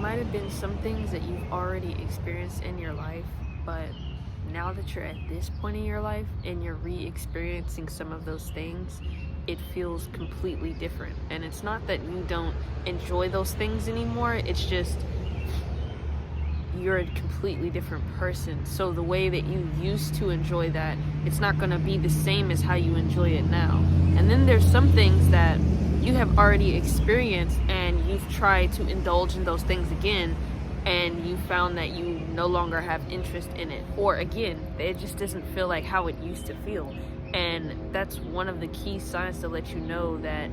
might have been some things that you've already experienced in your life, but now that you're at this point in your life and you're re-experiencing some of those things, it feels completely different. And it's not that you don't enjoy those things anymore, it's just you're a completely different person. So the way that you used to enjoy that, it's not going to be the same as how you enjoy it now. And then there's some things that you have already experienced and you've tried to indulge in those things again, and you found that you no longer have interest in it, or again, it just doesn't feel like how it used to feel. And that's one of the key signs to let you know that,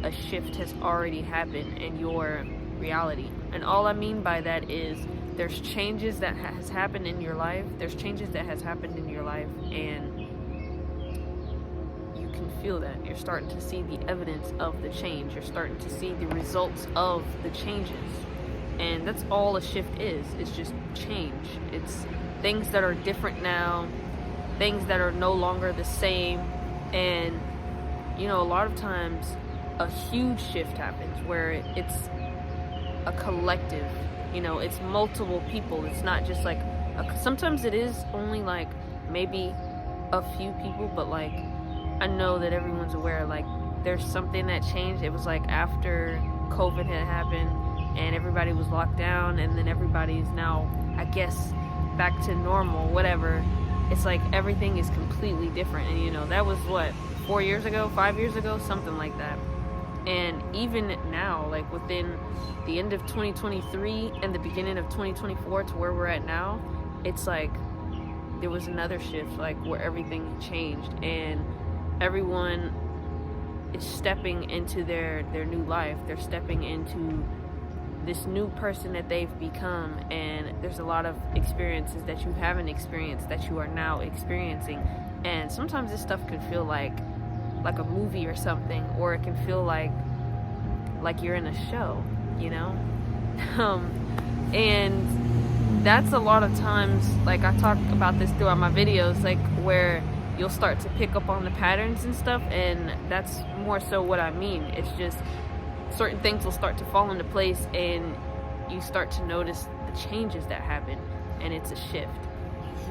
a shift has already happened in your reality. And all I mean by that is there's changes that has happened in your life, and you can feel that. You're starting to see the evidence of the change. You're starting to see the results of the changes. And that's all a shift is. It's just change. It's things that are different now, things that are no longer the same. And, a lot of times a huge shift happens where it's a collective, it's multiple people. It's not just like, sometimes it is only like maybe a few people, but like, I know that everyone's aware, like there's something that changed. It was like after COVID had happened and everybody was locked down, and then everybody's now, I guess, back to normal, whatever. It's like everything is completely different. And that was what, 4 years ago, 5 years ago, something like that. And even now, like within the end of 2023 and the beginning of 2024 to where we're at now, it's like there was another shift, like where everything changed and everyone is stepping into their new life. They're stepping into this new person that they've become, and there's a lot of experiences that you haven't experienced that you are now experiencing. And sometimes this stuff can feel like a movie or something, or it can feel like you're in a show, and that's a lot of times, like I talk about this throughout my videos, like where you'll start to pick up on the patterns and stuff, and that's more so what I mean. It's just certain things will start to fall into place and you start to notice the changes that happen, and it's a shift.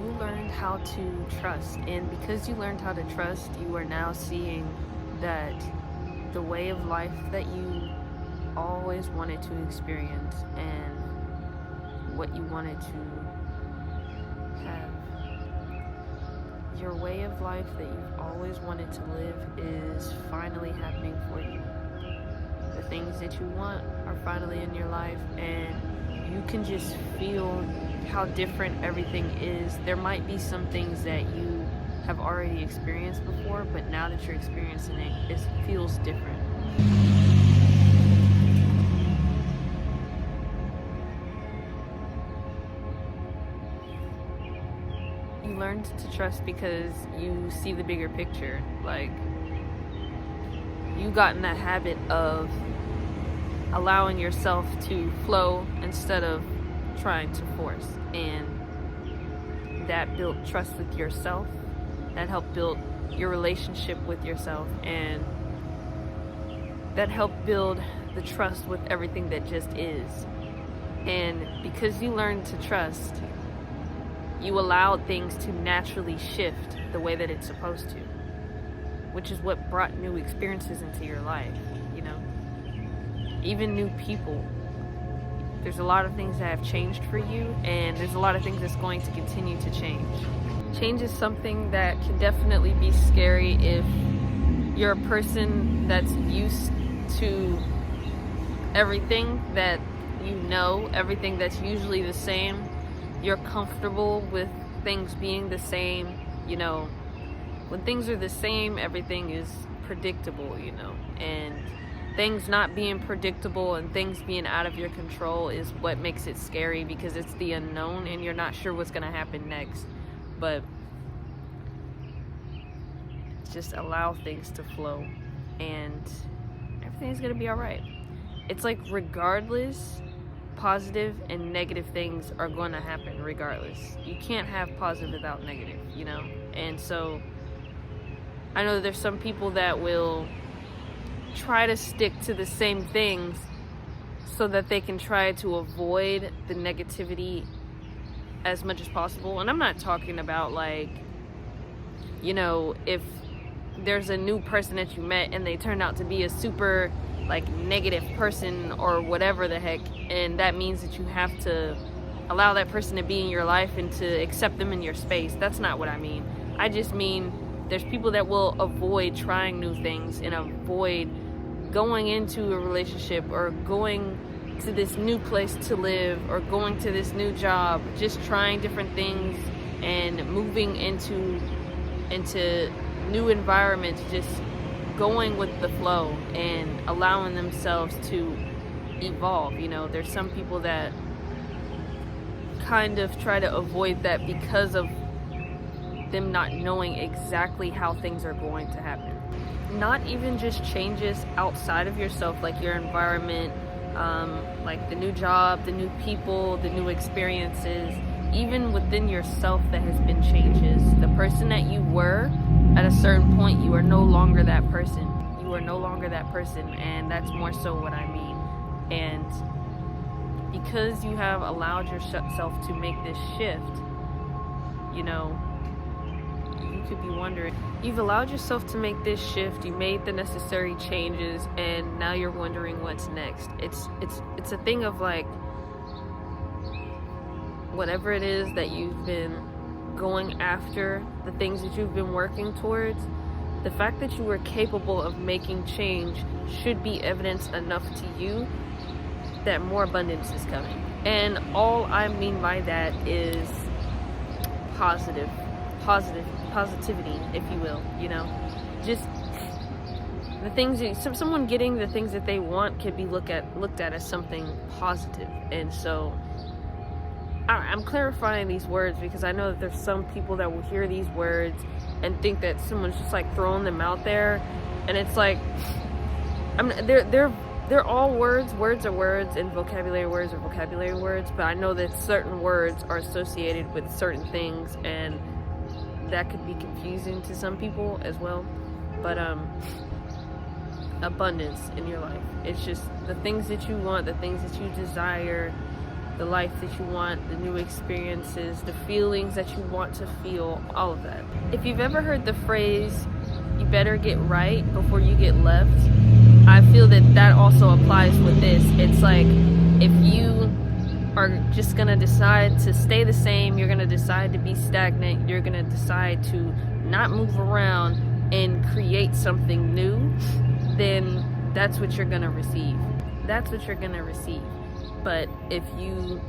You learned how to trust, and because you learned how to trust, you are now seeing that the way of life that you always wanted to experience and what you wanted to have, your way of life that you've always wanted to live is finally happening for you. The things that you want are finally in your life, and you can just feel how different everything is. There might be some things that you have already experienced before, but now that you're experiencing it, it feels different. You learned to trust because you see the bigger picture. Like, you got in that habit of allowing yourself to flow instead of trying to force, and that built trust with yourself. That helped build your relationship with yourself, and that helped build the trust with everything that just is. And because you learned to trust, you allowed things to naturally shift the way that it's supposed to, which is what brought new experiences into your life, even new people. There's a lot of things that have changed for you, and there's a lot of things that's going to continue to change. Change is something that can definitely be scary if you're a person that's used to everything that everything that's usually the same. You're comfortable with things being the same. When things are the same, everything is predictable, and things not being predictable and things being out of your control is what makes it scary, because it's the unknown and you're not sure what's going to happen next. But just allow things to flow and everything's going to be all right. It's like, regardless, positive and negative things are going to happen regardless. You can't have positive without negative, And so I know there's some people that will try to stick to the same things so that they can try to avoid the negativity as much as possible. And I'm not talking about like, if there's a new person that you met and they turn out to be a super like negative person or whatever the heck, and that means that you have to allow that person to be in your life and to accept them in your space. That's not what I mean. I just mean there's people that will avoid trying new things and avoid going into a relationship or going to this new place to live or going to this new job, just trying different things and moving into new environments, just going with the flow and allowing themselves to evolve. There's some people that kind of try to avoid that because of them not knowing exactly how things are going to happen. Not even just changes outside of yourself, like your environment, like the new job, the new people, the new experiences. Even within yourself, there has been changes. The person that you were at a certain point, you are no longer that person. You are no longer that person, and that's more so what I mean. And because you have allowed yourself to make this shift, you could be wondering, you've allowed yourself to make this shift, you made the necessary changes, and now you're wondering what's next. It's a thing of like, whatever it is that you've been going after, the things that you've been working towards, the fact that you are capable of making change should be evidence enough to you that more abundance is coming. And all I mean by that is positivity, if you will. Just the things someone getting the things that they want can be looked at as something positive. And so I'm clarifying these words because I know that there's some people that will hear these words and think that someone's just like throwing them out there, and it's like, they're all words. Words are words, and vocabulary words are vocabulary words. But I know that certain words are associated with certain things, and that could be confusing to some people as well. But abundance in your life. It's just the things that you want, the things that you desire, the life that you want, the new experiences, the feelings that you want to feel, all of that. If you've ever heard the phrase, you better get right before you get left, I feel that also applies with this. It's like, if you are just gonna decide to stay the same, you're gonna decide to be stagnant, you're gonna decide to not move around and create something new, then that's what you're gonna receive. That's what you're gonna receive. But if you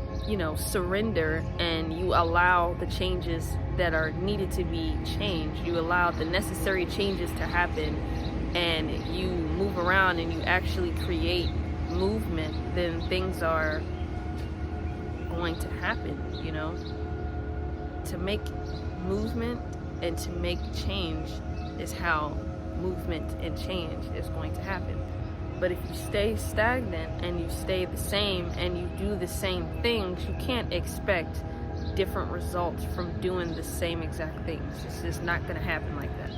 surrender and you allow the changes that are needed to be changed, you allow the necessary changes to happen, and you move around and you actually create movement, then things are going to happen. To make movement and to make change is how movement and change is going to happen. But if you stay stagnant and you stay the same and you do the same things, you can't expect different results from doing the same exact things. It's just not going to happen like that.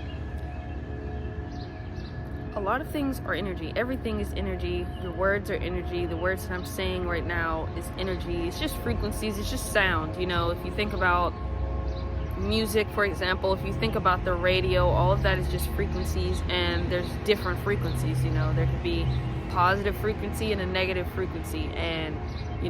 A lot of things are energy. Everything is energy. Your words are energy. The words that I'm saying right now is energy. It's just frequencies. It's just sound. If you think about music, for example, if you think about the radio, all of that is just frequencies, and there's different frequencies. There could be positive frequency and a negative frequency, and if you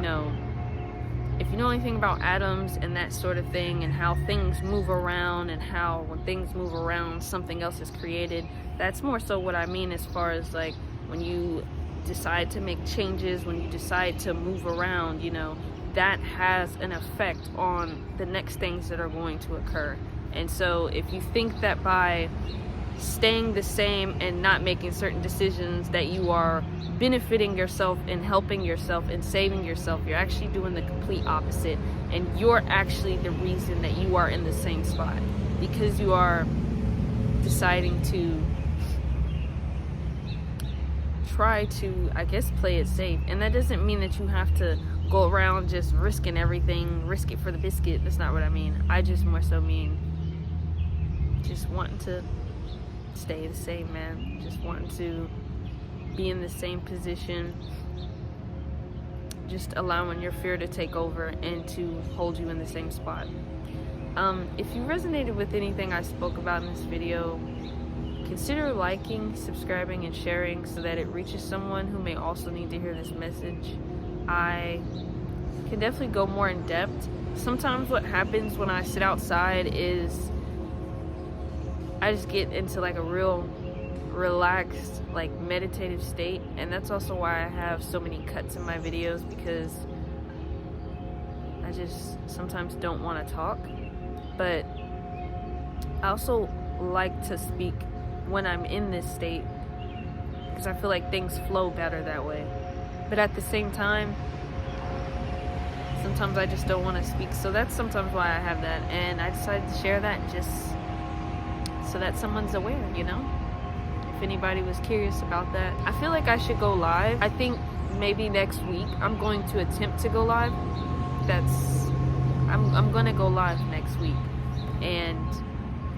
know anything about atoms and that sort of thing, and how things move around, and how when things move around something else is created, that's more so what I mean as far as like when you decide to make changes, when you decide to move around, that has an effect on the next things that are going to occur. And so if you think that by staying the same and not making certain decisions that you are benefiting yourself and helping yourself and saving yourself, you're actually doing the complete opposite, and you're actually the reason that you are in the same spot, because you are deciding to try to, I guess, play it safe. And that doesn't mean that you have to go around just risking everything, risk it for the biscuit. That's not what I mean. I just more so mean just wanting to stay the same, man. Just wanting to be in the same position, just allowing your fear to take over and to hold you in the same spot. If you resonated with anything I spoke about in this video, consider liking, subscribing, and sharing so that it reaches someone who may also need to hear this message. I can definitely go more in depth. Sometimes what happens when I sit outside is I just get into like a real relaxed, like meditative state, and that's also why I have so many cuts in my videos, because I just sometimes don't want to talk. But I also like to speak when I'm in this state, because I feel like things flow better that way. But at the same time, sometimes I just don't want to speak, so that's sometimes why I have that, and I decided to share that just so that someone's aware, you know? If anybody was curious about that. I feel like I should go live. I think maybe next week I'm going to attempt to go live. I'm gonna go live next week, and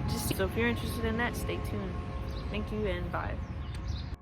just so if you're interested in that, stay tuned. Thank you and bye.